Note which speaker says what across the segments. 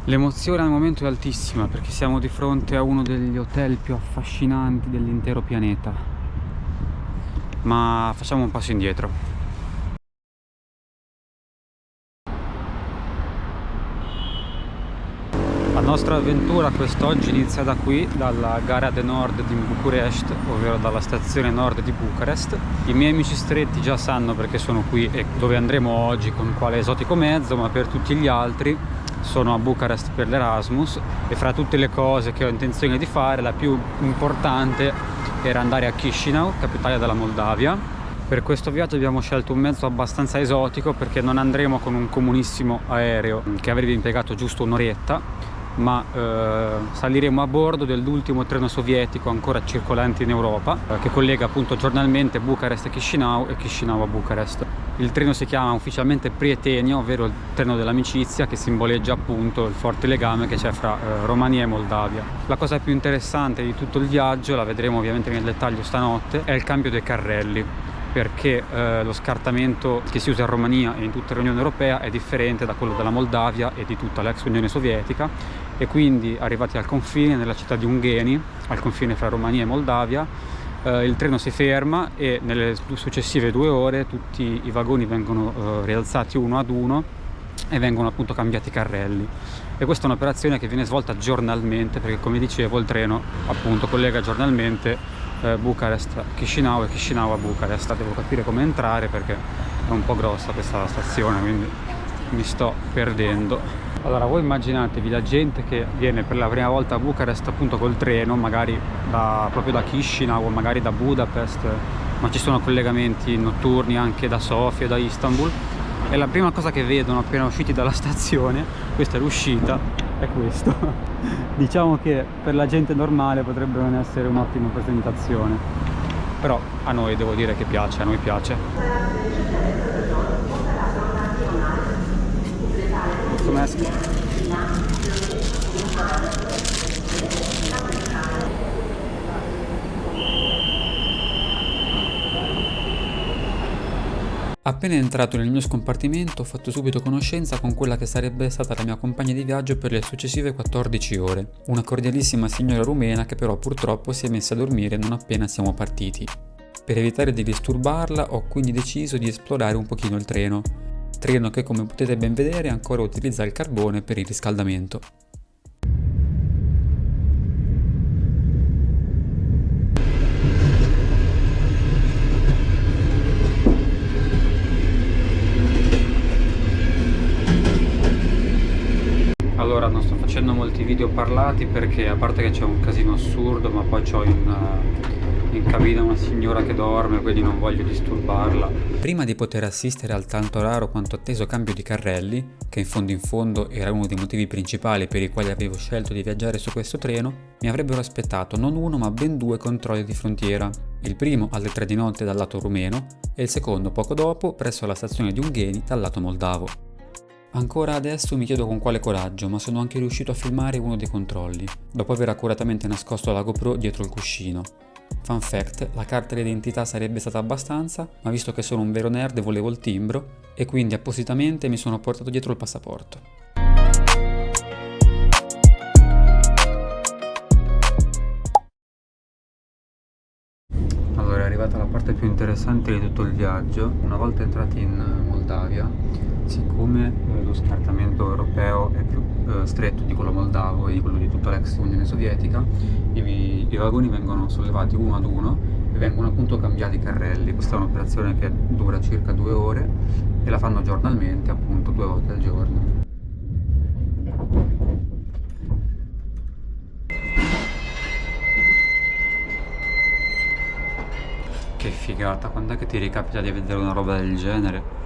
Speaker 1: L'emozione al momento è altissima perché siamo di fronte a uno degli hotel più affascinanti dell'intero pianeta. Ma facciamo un passo indietro. La nostra avventura quest'oggi inizia da qui, dalla Gare de Nord di București, ovvero dalla stazione nord di Bucarest. I miei amici stretti già sanno perché sono qui e dove andremo oggi, con quale esotico mezzo, ma per tutti gli altri sono a Bucarest per l'Erasmus e fra tutte le cose che ho intenzione di fare, la più importante era andare a Chișinău, capitale della Moldavia. Per questo viaggio abbiamo scelto un mezzo abbastanza esotico perché non andremo con un comunissimo aereo che avrebbe impiegato giusto un'oretta, ma saliremo a bordo dell'ultimo treno sovietico ancora circolante in Europa, che collega appunto giornalmente Bucarest a Chișinău e Chișinău a Bucarest. Il treno si chiama ufficialmente Prietenia, ovvero il treno dell'amicizia, che simboleggia appunto il forte legame che c'è fra Romania e Moldavia. La cosa più interessante di tutto il viaggio, la vedremo ovviamente nel dettaglio stanotte, è il cambio dei carrelli, perché lo scartamento che si usa in Romania e in tutta l'Unione Europea è differente da quello della Moldavia e di tutta l'ex Unione Sovietica, e quindi arrivati al confine, nella città di Ungheni, al confine fra Romania e Moldavia, il treno si ferma e nelle successive 2 ore tutti i vagoni vengono rialzati uno ad uno e vengono appunto cambiati i carrelli. E questa è un'operazione che viene svolta giornalmente perché, come dicevo, il treno appunto collega giornalmente Bucarest a Chișinău e Chișinău a Bucarest. Devo capire come entrare perché è un po' grossa questa stazione, quindi mi sto perdendo. Allora, voi immaginatevi la gente che viene per la prima volta a Bucarest appunto col treno, magari proprio da Chișinău o magari da Budapest, ma ci sono collegamenti notturni anche da Sofia e da Istanbul, e la prima cosa che vedono appena usciti dalla stazione, questa è l'uscita, è questo. Diciamo che per la gente normale potrebbe non essere un'ottima presentazione, però a noi devo dire che piace, a noi piace. Mulțumesc. Appena entrato nel mio scompartimento ho fatto subito conoscenza con quella che sarebbe stata la mia compagna di viaggio per le successive 14 ore, una cordialissima signora rumena che però purtroppo si è messa a dormire non appena siamo partiti. Per evitare di disturbarla ho quindi deciso di esplorare un pochino il treno che, come potete ben vedere, ancora utilizza il carbone per il riscaldamento. Allora, non sto facendo molti video parlati perché, a parte che c'è un casino assurdo, ma poi c'ho in cabina una signora che dorme, quindi non voglio disturbarla. Prima di poter assistere al tanto raro quanto atteso cambio di carrelli, che in fondo era uno dei motivi principali per i quali avevo scelto di viaggiare su questo treno, mi avrebbero aspettato non uno ma ben 2 controlli di frontiera. Il primo alle 3 di notte dal lato rumeno e il secondo poco dopo presso la stazione di Ungheni dal lato moldavo. Ancora adesso mi chiedo con quale coraggio, ma sono anche riuscito a filmare uno dei controlli, dopo aver accuratamente nascosto la GoPro dietro il cuscino. Fun fact, la carta d'identità sarebbe stata abbastanza, ma visto che sono un vero nerd volevo il timbro, e quindi appositamente mi sono portato dietro il passaporto. Allora, è arrivata la parte più interessante di tutto il viaggio. Una volta entrati in Moldavia, siccome lo scartamento europeo è più stretto di quello moldavo e di quello di tutta l'ex Unione Sovietica, i vagoni vengono sollevati uno ad uno e vengono appunto cambiati i carrelli. Questa è un'operazione che dura circa 2 ore e la fanno giornalmente, appunto 2 volte al giorno. Che figata, quando è che ti ricapita di vedere una roba del genere?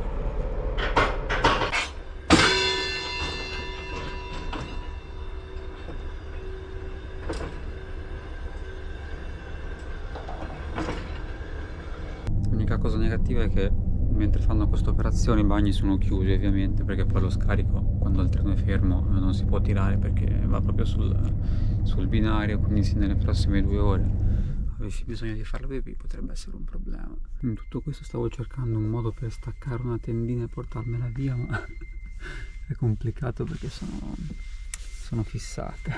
Speaker 1: L'unica cosa negativa è che mentre fanno questa operazione i bagni sono chiusi, ovviamente, perché poi lo scarico, quando il treno è fermo, non si può tirare perché va proprio sul binario, quindi se nelle prossime 2 ore avessi bisogno di farlo pipì potrebbe essere un problema. In tutto questo stavo cercando un modo per staccare una tendina e portarmela via, ma è complicato perché sono sono fissate.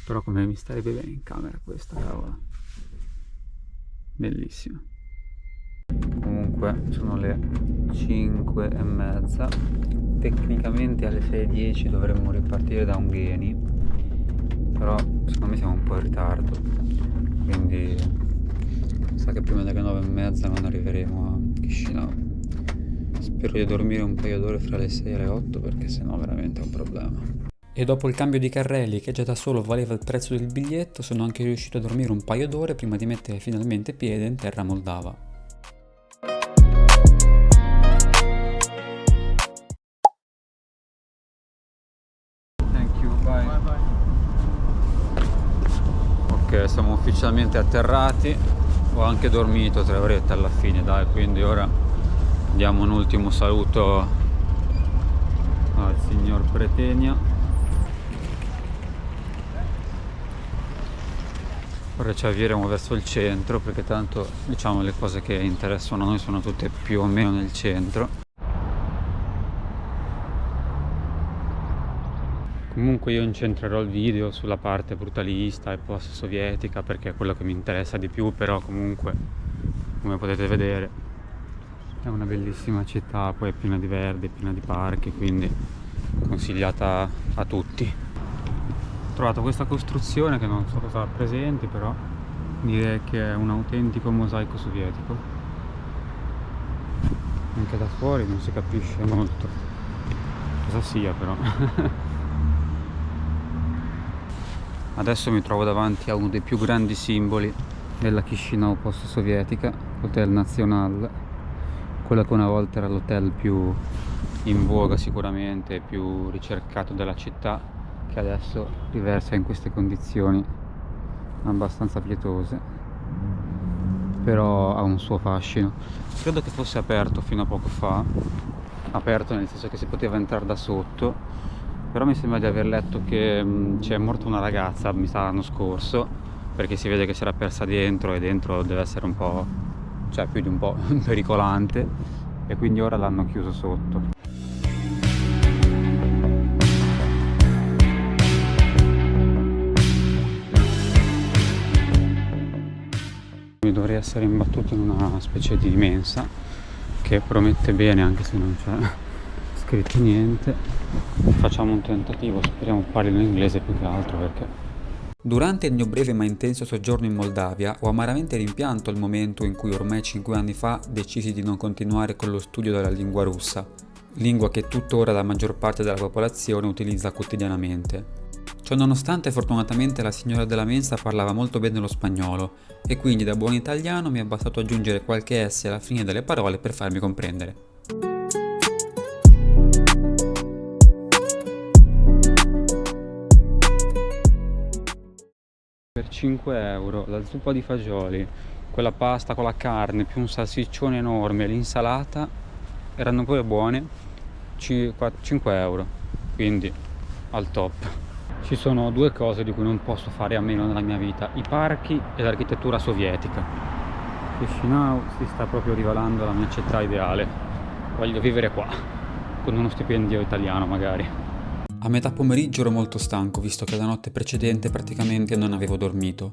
Speaker 1: Però come mi starebbe bene in camera questa, cavolo. Bellissimo. Comunque sono le 5:30. Tecnicamente alle 6:10 dovremmo ripartire da Ungheni, però secondo me siamo un po' in ritardo, quindi sa che prima delle 9:30 non arriveremo a Chisinau. Spero di dormire un paio d'ore fra le 6 e le 8, perché sennò veramente è un problema. E dopo il cambio di carrelli, che già da solo valeva il prezzo del biglietto, sono anche riuscito a dormire un paio d'ore prima di mettere finalmente piede in terra moldava. Thank you, bye.
Speaker 2: Bye bye.
Speaker 1: Ok, siamo ufficialmente atterrati. Ho anche dormito 3 orette alla fine, dai, quindi ora diamo un ultimo saluto al signor Pretenia. Ora ci avvieremo verso il centro, perché tanto diciamo le cose che interessano a noi sono tutte più o meno nel centro. Comunque io incentrerò il video sulla parte brutalista e post-sovietica, perché è quello che mi interessa di più, però comunque, come potete vedere, è una bellissima città, poi è piena di verde, piena di parchi, quindi consigliata a tutti. Ho trovato questa costruzione che non so cosa rappresenti, però direi che è un autentico mosaico sovietico. Anche da fuori non si capisce molto cosa sia, però. Adesso mi trovo davanti a uno dei più grandi simboli della Chisinau post-sovietica, l'Hotel Nacional, quello che una volta era l'hotel più in voga sicuramente, più ricercato della città, che adesso riversa in queste condizioni abbastanza pietose, però ha un suo fascino. Credo che fosse aperto fino a poco fa, aperto nel senso che si poteva entrare da sotto, però mi sembra di aver letto che c'è morta una ragazza, mi sa l'anno scorso, perché si vede che si era persa dentro, e dentro deve essere un po', cioè più di un po' pericolante, e quindi ora l'hanno chiuso sotto. Mi dovrei essere imbattuto in una specie di mensa che promette bene, anche se non c'è scritto niente. Facciamo un tentativo, speriamo parlino inglese più che altro, perché durante il mio breve ma intenso soggiorno in Moldavia ho amaramente rimpianto il momento in cui ormai 5 anni fa decisi di non continuare con lo studio della lingua russa, lingua che tuttora la maggior parte della popolazione utilizza quotidianamente. Ciononostante, fortunatamente la signora della mensa parlava molto bene lo spagnolo, e quindi da buon italiano mi è bastato aggiungere qualche S alla fine delle parole per farmi comprendere. Per 5 euro la zuppa di fagioli, quella pasta con la carne più un salsiccione enorme, l'insalata erano pure buone, 5 euro, quindi al top. Ci sono due cose di cui non posso fare a meno nella mia vita: i parchi e l'architettura sovietica. Chisinau si sta proprio rivelando la mia città ideale. Voglio vivere qua, con uno stipendio italiano magari. A metà pomeriggio ero molto stanco, visto che la notte precedente praticamente non avevo dormito.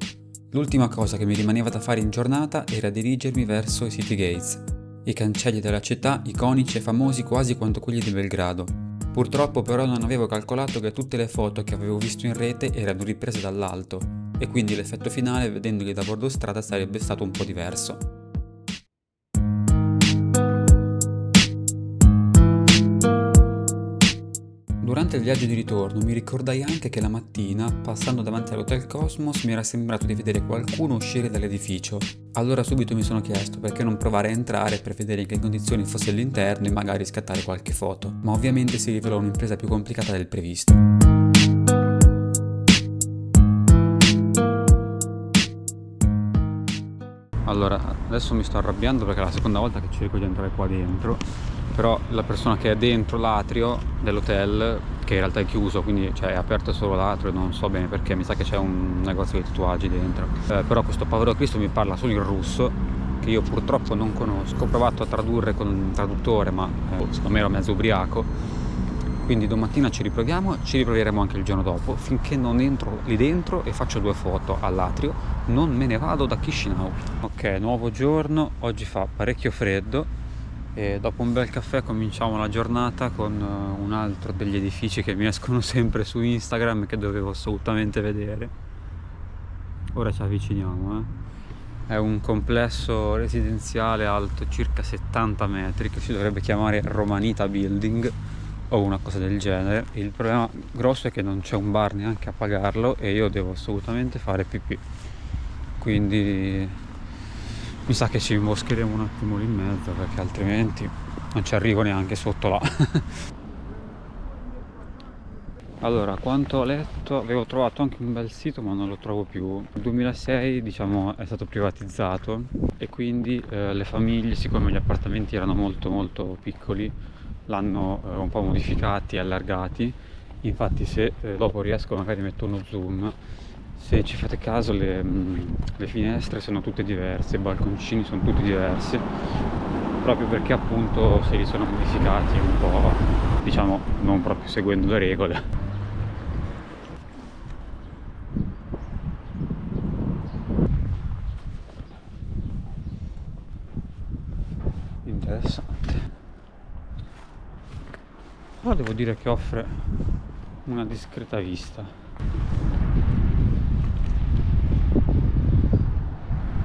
Speaker 1: L'ultima cosa che mi rimaneva da fare in giornata era dirigermi verso i City Gates, i cancelli della città iconici e famosi quasi quanto quelli di Belgrado. Purtroppo però non avevo calcolato che tutte le foto che avevo visto in rete erano riprese dall'alto, e quindi l'effetto finale, vedendoli da bordo strada, sarebbe stato un po' diverso. Durante il viaggio di ritorno mi ricordai anche che la mattina, passando davanti all'Hotel Cosmos, mi era sembrato di vedere qualcuno uscire dall'edificio. Allora subito mi sono chiesto perché non provare a entrare per vedere in che condizioni fosse l'interno e magari scattare qualche foto, ma ovviamente si rivelò un'impresa più complicata del previsto. Allora, adesso mi sto arrabbiando perché è la seconda volta che cerco di entrare qua dentro, però la persona che è dentro l'atrio dell'hotel, che in realtà è chiuso, quindi cioè, è aperto solo l'atrio, non so bene perché, mi sa che c'è un negozio di tatuaggi dentro, però questo povero Cristo mi parla solo in russo, che io purtroppo non conosco. Ho provato a tradurre con un traduttore, ma secondo me ero mezzo ubriaco, Quindi domattina ci riproveremo anche il giorno dopo, finché non entro lì dentro e faccio 2 foto all'atrio, non me ne vado da Chisinau. Ok, nuovo giorno, oggi fa parecchio freddo e dopo un bel caffè cominciamo la giornata con un altro degli edifici che mi escono sempre su Instagram e che dovevo assolutamente vedere. Ora ci avviciniamo, È un complesso residenziale alto circa 70 metri che si dovrebbe chiamare Romanita Building o una cosa del genere. Il problema grosso è che non c'è un bar neanche a pagarlo e io devo assolutamente fare pipì, quindi mi sa che ci imboscheremo un attimo lì in mezzo, perché altrimenti non ci arrivo neanche sotto là. Allora, quanto ho letto, avevo trovato anche un bel sito ma non lo trovo più. Nel 2006 diciamo è stato privatizzato e quindi le famiglie, siccome gli appartamenti erano molto molto piccoli, l'hanno un po' modificati e allargati. Infatti se dopo riesco magari metto uno zoom, se ci fate caso le finestre sono tutte diverse, i balconcini sono tutti diversi, proprio perché appunto se li sono modificati un po', diciamo, non proprio seguendo le regole. Interessante. Però devo dire che offre una discreta vista.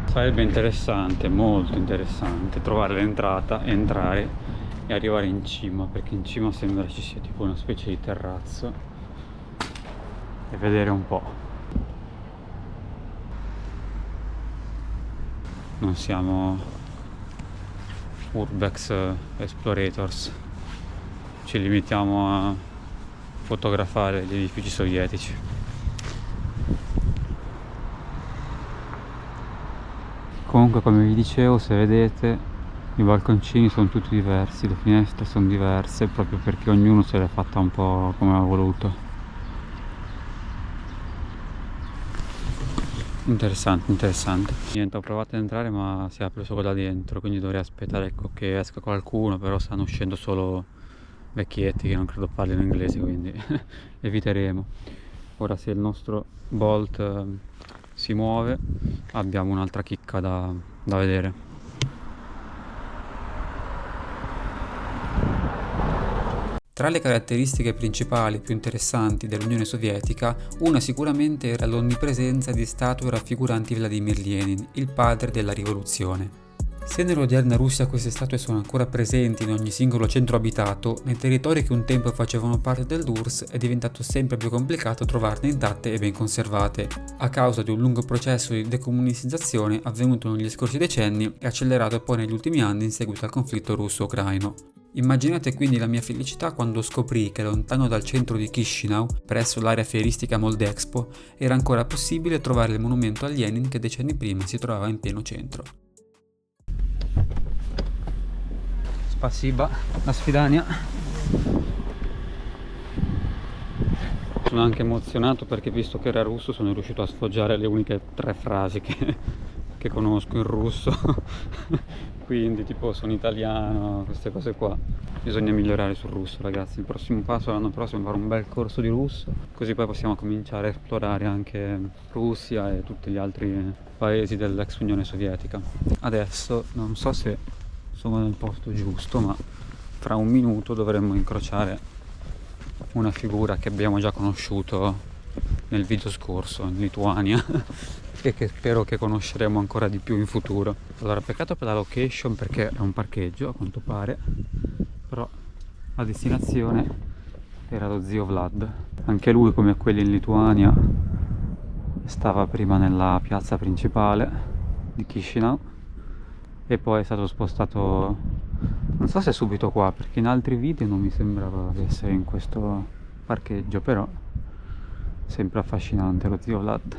Speaker 1: Sarebbe interessante, molto interessante, trovare l'entrata, entrare e arrivare in cima, perché in cima sembra ci sia tipo una specie di terrazzo, e vedere un po'. Non siamo Urbex Explorators, ci limitiamo a fotografare gli edifici sovietici. Comunque, come vi dicevo, se vedete i balconcini sono tutti diversi, le finestre sono diverse, proprio perché ognuno se l'è fatta un po' come ha voluto. Interessante, interessante. Niente, ho provato ad entrare ma si apre solo da dentro, quindi dovrei aspettare che esca qualcuno, però stanno uscendo solo vecchietti che non credo parlino inglese, quindi eviteremo. Ora, se il nostro Bolt si muove, abbiamo un'altra chicca da vedere. Tra le caratteristiche principali più interessanti dell'Unione Sovietica, una sicuramente era l'onnipresenza di statue raffiguranti Vladimir Lenin, il padre della rivoluzione. Se nell'odierna Russia queste statue sono ancora presenti in ogni singolo centro abitato, nei territori che un tempo facevano parte dell'URSS è diventato sempre più complicato trovarne intatte e ben conservate, a causa di un lungo processo di decomunizzazione avvenuto negli scorsi decenni e accelerato poi negli ultimi anni in seguito al conflitto russo-ucraino. Immaginate quindi la mia felicità quando scoprì che lontano dal centro di Chisinau, presso l'area fieristica Moldexpo, era ancora possibile trovare il monumento a Lenin che decenni prima si trovava in pieno centro. Spasiba, la sfidania. Sono anche emozionato perché, visto che era russo, sono riuscito a sfoggiare le uniche 3 frasi che conosco in russo. Quindi tipo sono italiano, queste cose qua. Bisogna migliorare sul russo, ragazzi. Il prossimo passo, l'anno prossimo, fare un bel corso di russo, così poi possiamo cominciare a esplorare anche Russia e tutti gli altri paesi dell'ex Unione Sovietica. Adesso non so se sono nel posto giusto, ma fra un minuto dovremmo incrociare una figura che abbiamo già conosciuto nel video scorso in Lituania e che spero che conosceremo ancora di più in futuro. Allora, peccato per la location, perché è un parcheggio a quanto pare, però la destinazione era lo zio Vlad. Anche lui, come quelli in Lituania, stava prima nella piazza principale di Chisinau e poi è stato spostato, non so se subito qua, perché in altri video non mi sembrava di essere in questo parcheggio, però sempre affascinante lo zio Vlad.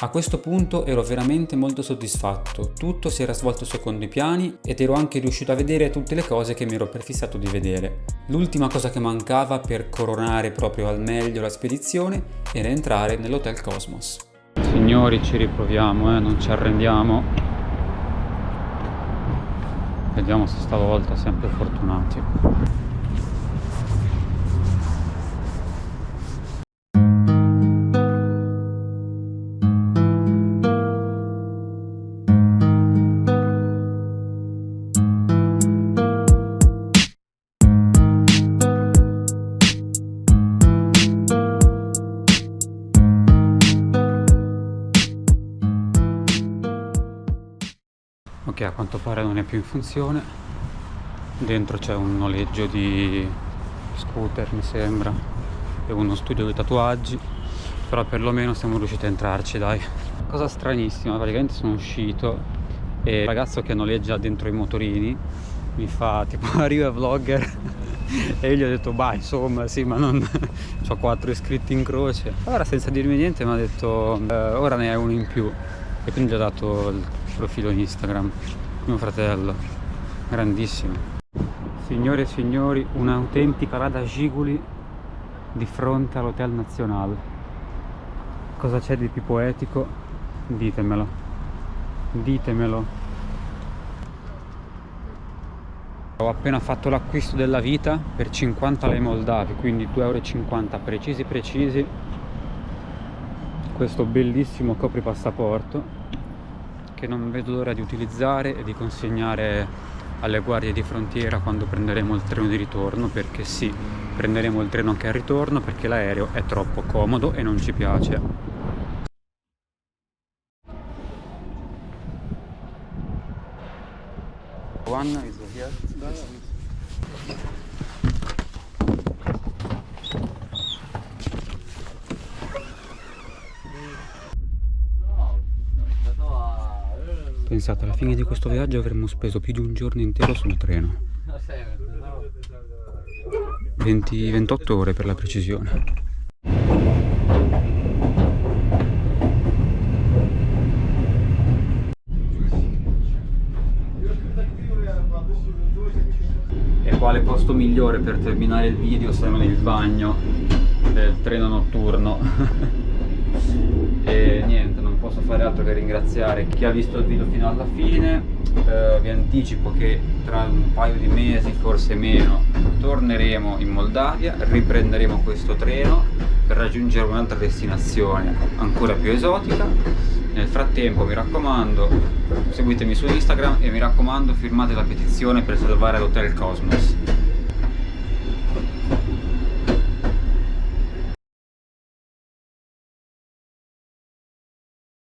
Speaker 1: A questo punto ero veramente molto soddisfatto, tutto si era svolto secondo i piani ed ero anche riuscito a vedere tutte le cose che mi ero prefissato di vedere. L'ultima cosa che mancava per coronare proprio al meglio la spedizione era entrare nell'Hotel Cosmos. Signori, ci riproviamo, non ci arrendiamo. Vediamo se stavolta sempre fortunati. perché a quanto pare non è più in funzione. Dentro c'è un noleggio di scooter, mi sembra, e uno studio di tatuaggi, però perlomeno siamo riusciti a entrarci, dai. Cosa stranissima, praticamente sono uscito e il ragazzo che noleggia dentro i motorini mi fa tipo arriva vlogger e io gli ho detto bah, insomma sì, ma non ho 4 iscritti in croce. Allora, senza dirmi niente, mi ha detto ora ne hai uno in più, e quindi gli ho dato il profilo Instagram. Mio fratello, grandissimo. Signore e signori, un'autentica Lada Giguli di fronte all'Hotel Nacional. Cosa c'è di più poetico? Ditemelo, ditemelo. Ho appena fatto l'acquisto della vita per 50 lei moldavi, quindi 2,50 € precisi. Questo bellissimo copri-passaporto che non vedo l'ora di utilizzare e di consegnare alle guardie di frontiera quando prenderemo il treno di ritorno, perché sì, prenderemo il treno anche al ritorno perché l'aereo è troppo comodo e non ci piace. One is here. Pensate, alla fine di questo viaggio avremmo speso più di un giorno intero sul treno. 28 ore per la precisione. E quale posto migliore per terminare il video se non il bagno del treno notturno? E niente, non posso fare altro che ringraziare chi ha visto il video fino alla fine. Vi anticipo che tra un paio di mesi, forse meno, torneremo in Moldavia, riprenderemo questo treno per raggiungere un'altra destinazione ancora più esotica. Nel frattempo, mi raccomando, seguitemi su Instagram e mi raccomando, firmate la petizione per salvare l'Hotel Cosmos.